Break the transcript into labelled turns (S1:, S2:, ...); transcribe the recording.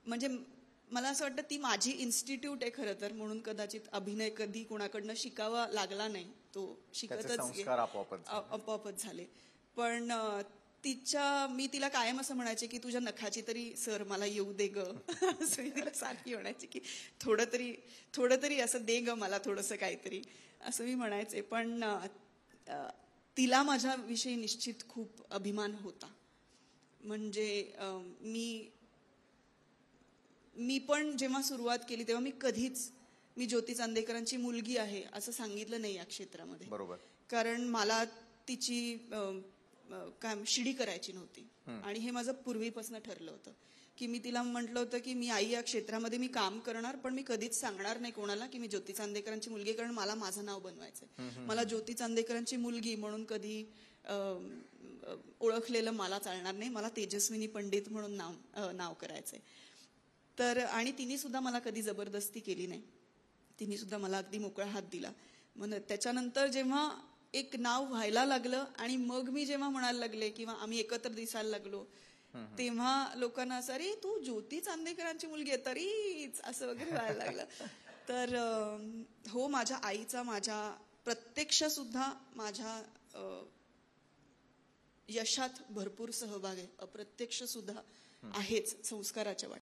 S1: म्हणजे मला असं वाटतं ती माझी इन्स्टिट्यूट आहे खरं तर, म्हणून कदाचित अभिनय कधी कोणाकडनं शिकावा लागला नाही, तो शिकतच आपोआपच झाले. पण मी तिला कायम असं म्हणायचे की तुझ्या नखाची तरी सर मला येऊ दे ग, असं मी तिला सारखी म्हणायचे की थोडं तरी असं दे ग मला थोडंसं काहीतरी, असं मी म्हणायचे. पण तिला माझ्याविषयी निश्चित खूप अभिमान होता. म्हणजे मी पण जेव्हा सुरुवात केली तेव्हा मी ज्योती चांदेकरांची मुलगी आहे असं सांगितलं नाही या क्षेत्रामध्ये.
S2: बरोबर.
S1: कारण मला तिची शिडी करायची नव्हती. आणि हे माझं पूर्वीपासून ठरलं होतं की मी तिला म्हटलं होतं की मी आई या क्षेत्रामध्ये मी काम करणार, पण मी कधीच सांगणार नाही कोणाला की मी ज्योती चांदेकरांची मुलगी, कारण मला माझं नाव बनवायचंय. मला ज्योती चांदेकरांची मुलगी म्हणून कधी ओळखलेलं मला चालणार नाही. मला तेजस्विनी पंडित म्हणून नाव करायचंय. तर आणि तिने सुद्धा मला कधी जबरदस्ती केली नाही. तिने सुद्धा मला अगदी मोकळा हात दिला. मग त्याच्यानंतर जेव्हा एक नाव व्हायला लागलं आणि मग मी जेव्हा म्हणायला लागले किंवा आम्ही एकत्र दिसायला लागलो, तेव्हा लोकांना असं, अरे तू ज्योती चांदेकरांची मुलगी आहे तरीच, असं वगैरे व्हायला लागलं. तर हो, माझ्या आईचा माझ्या प्रत्यक्ष सुद्धा माझ्या यशात भरपूर सहभाग आहे, अप्रत्यक्ष सुद्धा आहेच संस्काराच्या वाटेत.